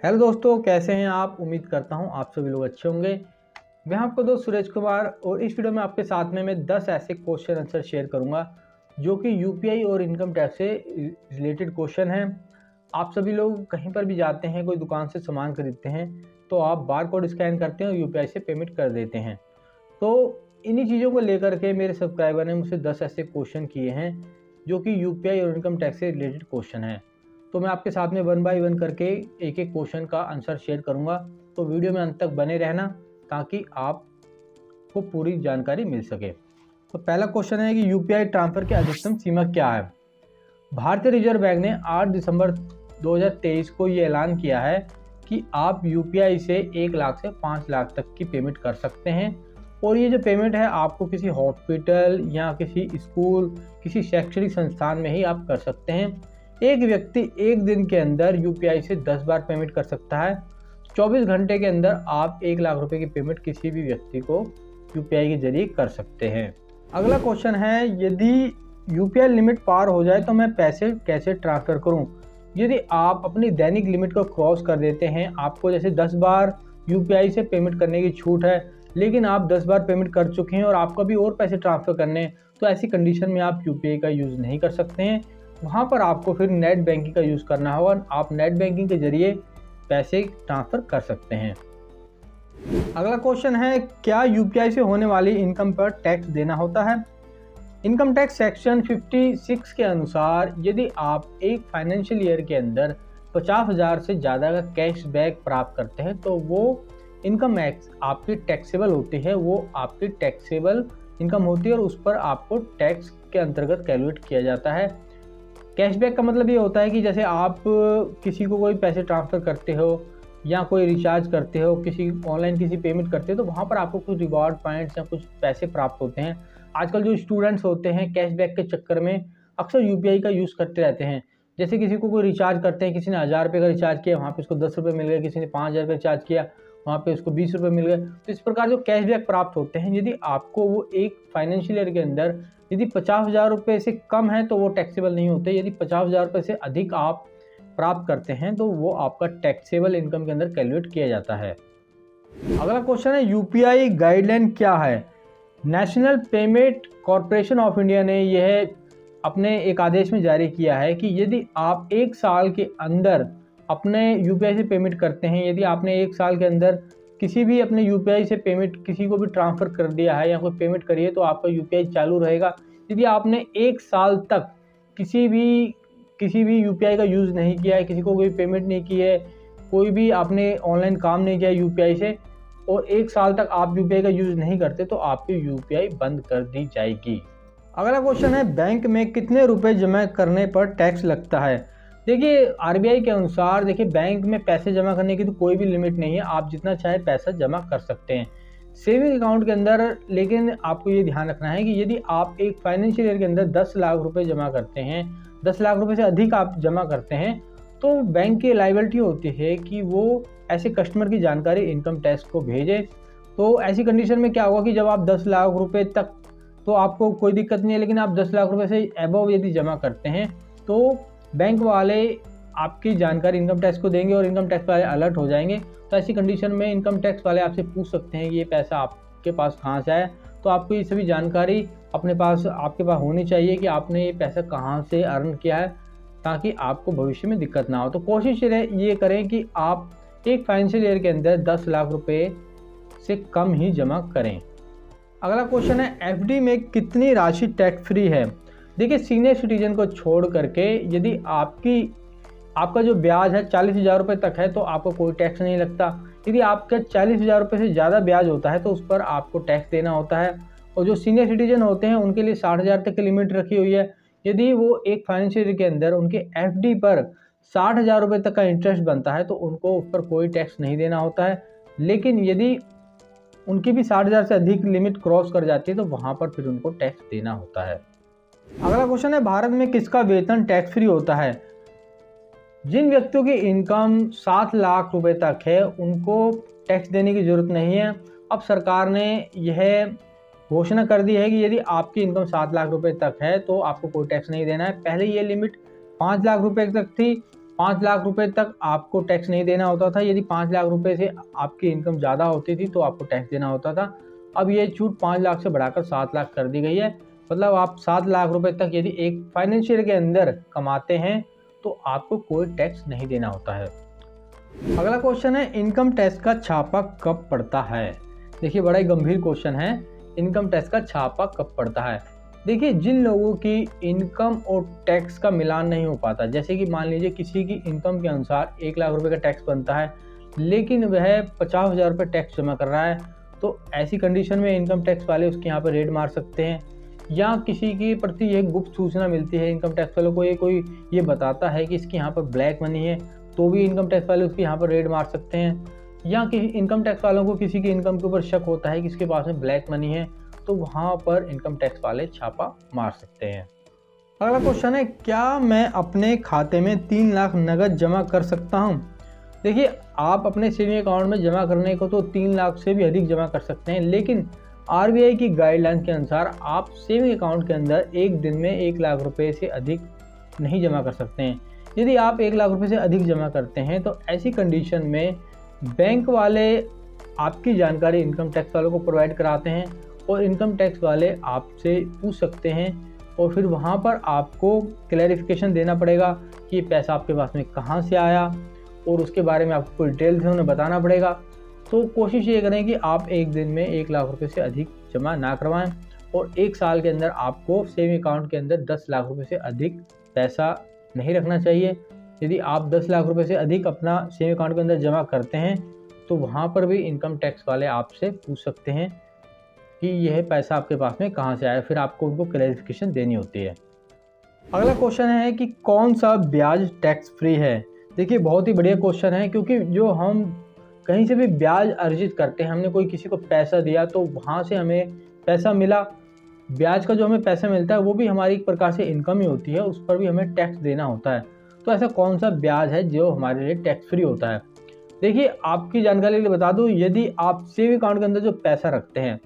Hello दोस्तों, कैसे हैं आप। उम्मीद करता हूं आप सभी लोग अच्छे होंगे। मैं आपको दोस्त सुरेश कुमार और इस वीडियो में आपके साथ में मैं 10 ऐसे क्वेश्चन आंसर शेयर करूंगा जो कि यूपीआई और इनकम टैक्स से रिलेटेड क्वेश्चन हैं। आप सभी लोग कहीं पर भी जाते हैं, कोई दुकान से सामान खरीदते हैं तो आप बार कोड स्कैन करते हैं और यूपीआई से पेमेंट कर देते हैं। तो इन्हीं चीज़ों को लेकर के मेरे सब्सक्राइबर ने मुझसे 10 ऐसे क्वेश्चन किए हैं जो कि यूपीआई और इनकम टैक्स से रिलेटेड क्वेश्चन हैं। तो मैं आपके साथ में 1 बाय 1 करके एक एक क्वेश्चन का आंसर शेयर करूंगा। तो वीडियो में अंत तक बने रहना ताकि आपको पूरी जानकारी मिल सके। तो पहला क्वेश्चन है कि यूपीआई ट्रांसफर की अधिकतम सीमा क्या है। भारतीय रिजर्व बैंक ने 8 दिसंबर 2023 को ये ऐलान किया है कि आप यूपीआई से 1 लाख से 5 लाख तक की पेमेंट कर सकते हैं। और ये जो पेमेंट है आपको किसी हॉस्पिटल या किसी स्कूल, किसी शैक्षणिक संस्थान में ही आप कर सकते हैं। एक व्यक्ति एक दिन के अंदर यूपीआई से 10 बार पेमेंट कर सकता है। 24 घंटे के अंदर आप 1 लाख रुपए की पेमेंट किसी भी व्यक्ति को यूपीआई के जरिए कर सकते हैं। अगला क्वेश्चन है, यदि यूपीआई लिमिट पार हो जाए तो मैं पैसे कैसे ट्रांसफ़र करूं। यदि आप अपनी दैनिक लिमिट को क्रॉस कर देते हैं, आपको जैसे 10 बार यूपीआई से पेमेंट करने की छूट है, लेकिन आप 10 बार पेमेंट कर चुके हैं और आपको अभी और पैसे ट्रांसफ़र करने हैं, तो ऐसी कंडीशन में आप यूपीआई का यूज़ नहीं कर सकते हैं। वहाँ पर आपको फिर नेट बैंकिंग का यूज़ करना होगा। आप नेट बैंकिंग के जरिए पैसे ट्रांसफ़र कर सकते हैं। अगला क्वेश्चन है, क्या यूपीआई से होने वाली इनकम पर टैक्स देना होता है। इनकम टैक्स सेक्शन 56 के अनुसार यदि आप एक फाइनेंशियल ईयर के अंदर 50,000 से ज़्यादा का कैशबैक प्राप्त करते हैं तो वो इनकम आपकी टैक्सेबल होती है, वो आपकी टैक्सेबल इनकम होती है और उस पर आपको टैक्स के अंतर्गत कैलकुलेट किया जाता है। कैशबैक का मतलब ये होता है कि जैसे आप किसी को कोई पैसे ट्रांसफ़र करते हो या कोई रिचार्ज करते हो, किसी ऑनलाइन किसी पेमेंट करते हो तो वहाँ पर आपको कुछ रिवॉर्ड पॉइंट्स या कुछ पैसे प्राप्त होते हैं। आजकल जो स्टूडेंट्स होते हैं कैशबैक के चक्कर में अक्सर यूपीआई का यूज़ करते रहते हैं। जैसे किसी को कोई रिचार्ज करते हैं, किसी ने 1000 रुपये का रिचार्ज किया, वहाँ पे उसको 10 रुपये मिल गए, किसी ने 5000 का रिचार्ज किया, वहाँ पे उसको 20 रुपये मिल गए। तो इस प्रकार जो कैशबैक प्राप्त होते हैं, यदि आपको वो एक फाइनेंशियल ईयर के अंदर यदि 50,000 रुपये से कम है तो वो टैक्सेबल नहीं होते। यदि 50,000 रुपये से अधिक आप प्राप्त करते हैं तो वो आपका टैक्सेबल इनकम के अंदर कैलकुलेट किया जाता है। अगला क्वेश्चन है, यूपीआई गाइडलाइन क्या है। National payment corporation of India ने यह अपने एक आदेश में जारी किया है कि यदि आप 1 साल के अंदर अपने यूपीआई से पेमेंट करते हैं, यदि आपने 1 साल के अंदर किसी भी अपने यूपीआई से पेमेंट किसी को भी ट्रांसफ़र कर दिया है या कोई पेमेंट करी है तो आपका यूपीआई चालू रहेगा। यदि आपने 1 साल तक किसी भी यूपीआई का यूज़ नहीं किया है, किसी को कोई पेमेंट नहीं की है, कोई भी आपने ऑनलाइन काम नहीं किया यूपीआई से और 1 साल तक आप यूपीआई का यूज़ नहीं करते तो आपकी यूपीआई बंद कर दी जाएगी। अगला क्वेश्चन है, बैंक में कितने रुपए जमा करने पर टैक्स लगता है। देखिए आरबीआई के अनुसार देखिए बैंक में पैसे जमा करने की तो कोई भी लिमिट नहीं है, आप जितना चाहे पैसा जमा कर सकते हैं सेविंग अकाउंट के अंदर। लेकिन आपको ये ध्यान रखना है कि यदि आप एक फाइनेंशियल ईयर के अंदर 10 लाख रुपए जमा करते हैं, 10 लाख रुपए से अधिक आप जमा करते हैं तो बैंक की लायबिलिटी होती है कि वो ऐसे कस्टमर की जानकारी इनकम टैक्स को भेजे। तो ऐसी कंडीशन में क्या होगा कि जब आप 10 लाख रुपए तक तो आपको कोई दिक्कत नहीं है, लेकिन आप 10 लाख रुपए से अबव यदि जमा करते हैं तो बैंक वाले आपकी जानकारी इनकम टैक्स को देंगे और इनकम टैक्स वाले अलर्ट हो जाएंगे। तो ऐसी कंडीशन में इनकम टैक्स वाले आपसे पूछ सकते हैं कि ये पैसा आपके पास कहाँ से आया। तो आपको ये सभी जानकारी आपके पास होनी चाहिए कि आपने ये पैसा कहाँ से अर्न किया है ताकि आपको भविष्य में दिक्कत ना हो। तो कोशिश ये करें कि आप एक फाइनेंशियल ईयर के अंदर 10 लाख रुपए से कम ही जमा करें। अगला क्वेश्चन है, एफडी में कितनी राशि टैक्स फ्री है। देखिए सीनियर सिटीजन को छोड़ करके यदि आपका जो ब्याज है 40,000 रुपये तक है तो आपको कोई टैक्स नहीं लगता। यदि आपका 40,000 रुपये से ज़्यादा ब्याज होता है तो उस पर आपको टैक्स देना होता है। और जो सीनियर सिटीजन होते हैं उनके लिए 60,000 तक की लिमिट रखी हुई है। यदि वो एक फाइनेंशियल ईयर के अंदर उनके एफडी पर 60,000 रुपये तक का इंटरेस्ट बनता है तो उनको उस पर कोई टैक्स नहीं देना होता है। लेकिन यदि उनकी भी 60,000 से अधिक लिमिट क्रॉस कर जाती है तो वहाँ पर फिर उनको टैक्स देना होता है। अगला क्वेश्चन है, भारत में किसका वेतन टैक्स फ्री होता है। जिन व्यक्तियों की इनकम 7 लाख रुपए तक है उनको टैक्स देने की ज़रूरत नहीं है। अब सरकार ने यह घोषणा कर दी है कि यदि आपकी इनकम 7 लाख रुपए तक है तो आपको कोई टैक्स नहीं देना है। पहले ये लिमिट 5 लाख रुपए तक थी 5 लाख रुपए तक आपको टैक्स नहीं देना होता था। यदि 5 लाख रुपए से आपकी इनकम ज़्यादा होती थी तो आपको टैक्स देना होता था। अब ये छूट 5 लाख से बढ़ाकर 7 लाख कर दी गई है। मतलब आप 7 लाख रुपए तक यदि एक फाइनेंशियल के अंदर कमाते हैं तो आपको कोई टैक्स नहीं देना होता है। अगला क्वेश्चन है, इनकम टैक्स का छापा कब पड़ता है? देखिए, बड़ा ही गंभीर क्वेश्चन है, इनकम टैक्स का छापा कब पड़ता है। देखिए, जिन लोगों की इनकम और टैक्स का मिलान नहीं हो पाता, जैसे कि मान लीजिए किसी की इनकम के अनुसार 1 लाख रुपए का टैक्स बनता है लेकिन वह 50,000 रुपये टैक्स जमा कर रहा है, तो ऐसी कंडीशन में इनकम टैक्स वाले उसके यहाँ पर रेड मार सकते हैं। या किसी के प्रति एक गुप्त सूचना मिलती है इनकम टैक्स वालों को, ये बताता है कि इसके यहाँ पर ब्लैक मनी है, तो भी इनकम टैक्स वाले उसके यहाँ पर रेड मार सकते हैं। या कि इनकम टैक्स वालों को किसी की इनकम के ऊपर शक होता है कि इसके पास में ब्लैक मनी है, तो वहाँ पर इनकम टैक्स वाले छापा मार सकते हैं। अगला क्वेश्चन है, क्या मैं अपने खाते में 3 लाख नगद जमा कर सकता हूँ? देखिए, आप अपने सेविंग अकाउंट में जमा करने को तो 3 लाख से भी अधिक जमा कर सकते हैं, लेकिन RBI की गाइडलाइन के अनुसार आप सेविंग अकाउंट के अंदर एक दिन में 1 लाख रुपए से अधिक नहीं जमा कर सकते हैं। यदि आप 1 लाख रुपए से अधिक जमा करते हैं तो ऐसी कंडीशन में बैंक वाले आपकी जानकारी इनकम टैक्स वालों को प्रोवाइड कराते हैं और इनकम टैक्स वाले आपसे पूछ सकते हैं और फिर वहाँ पर आपको क्लैरिफिकेशन देना पड़ेगा कि ये पैसा आपके पास में कहाँ से आया और उसके बारे में आपको डिटेल से उन्हें बताना पड़ेगा। तो कोशिश ये करें कि आप एक दिन में 1 लाख रुपए से अधिक जमा ना करवाएं और 1 साल के अंदर आपको सेविंग अकाउंट के अंदर 10 लाख रुपए से अधिक पैसा नहीं रखना चाहिए। यदि आप 10 लाख रुपए से अधिक अपना सेविंग अकाउंट के अंदर जमा करते हैं तो वहाँ पर भी इनकम टैक्स वाले आपसे पूछ सकते हैं कि यह पैसा आपके पास में कहाँ से आया, फिर आपको उनको क्लैरिफिकेशन देनी होती है। अगला क्वेश्चन है कि कौन सा ब्याज टैक्स फ्री है? देखिए, बहुत ही बढ़िया क्वेश्चन है, क्योंकि जो हम कहीं से भी ब्याज अर्जित करते हैं, हमने कोई किसी को पैसा दिया तो वहाँ से हमें पैसा मिला, ब्याज का जो हमें पैसा मिलता है वो भी हमारी एक प्रकार से इनकम ही होती है, उस पर भी हमें टैक्स देना होता है। तो ऐसा कौन सा ब्याज है जो हमारे लिए टैक्स फ्री होता है? देखिए, आपकी जानकारी के लिए बता दूं, यदि आप सेविंग अकाउंट के अंदर जो पैसा रखते हैं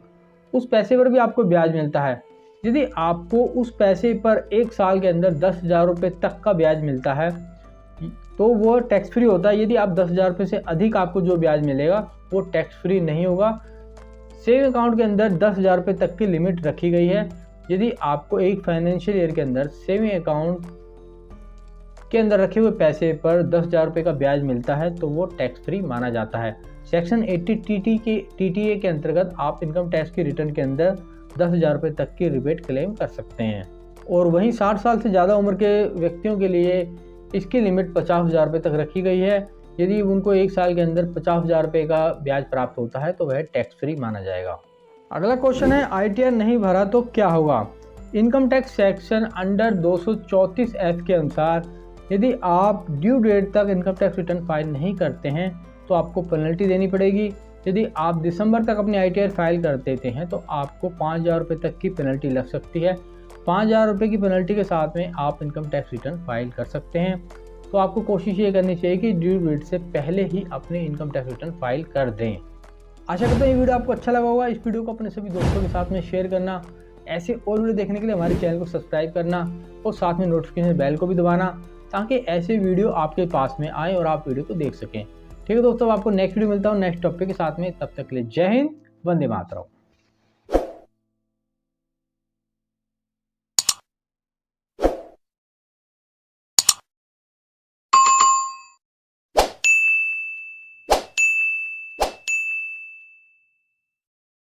उस पैसे पर भी आपको ब्याज मिलता है। यदि आपको उस पैसे पर 1 साल के अंदर 10,000 रुपये तक का ब्याज मिलता है तो वो टैक्स फ्री होता है। यदि आप 10,000 रुपये से अधिक आपको जो ब्याज मिलेगा वो टैक्स फ्री नहीं होगा। सेविंग अकाउंट के अंदर 10,000 रुपये तक की लिमिट रखी गई है। यदि आपको एक फाइनेंशियल ईयर के अंदर सेविंग अकाउंट के अंदर रखे हुए पैसे पर 10,000 रुपये का ब्याज मिलता है तो वो टैक्स फ्री माना जाता है। सेक्शन 80 TTA के अंतर्गत आप इनकम टैक्स की रिटर्न के अंदर 10,000 रुपये तक की रिबेट क्लेम कर सकते हैं। और वहीं 60 साल से ज़्यादा उम्र के व्यक्तियों के लिए इसकी लिमिट 50,000 रुपये तक रखी गई है। यदि उनको 1 साल के अंदर 50,000 रुपये का ब्याज प्राप्त होता है तो वह टैक्स फ्री माना जाएगा। अगला क्वेश्चन है, ITR नहीं भरा तो क्या होगा? Income tax section under 234F के अनुसार यदि आप ड्यू डेट तक इनकम टैक्स रिटर्न फाइल नहीं करते हैं तो आपको पेनल्टी देनी पड़ेगी। यदि आप दिसंबर तक अपनी ITR फाइल कर देते हैं तो आपको 5,000 रुपये तक की पेनल्टी लग सकती है। 5,000 रुपये की पेनल्टी के साथ में आप इनकम टैक्स रिटर्न फाइल कर सकते हैं। तो आपको कोशिश ये करनी चाहिए कि ड्यू डेट से पहले ही अपने इनकम टैक्स रिटर्न फाइल कर दें। आशा करता हूँ ये वीडियो आपको अच्छा लगा होगा। इस वीडियो को अपने सभी दोस्तों के साथ में शेयर करना, ऐसे और वीडियो देखने के लिए हमारे चैनल को सब्सक्राइब करना और साथ में नोटिफिकेशन बेल को भी दबाना, ताकि ऐसे वीडियो आपके पास में आए और आप वीडियो को देख सकें। ठीक है दोस्तों, आपको नेक्स्ट वीडियो मिलता हूँ नेक्स्ट टॉपिक के साथ में। तब तक के लिए जय हिंद, वंदे मातरम।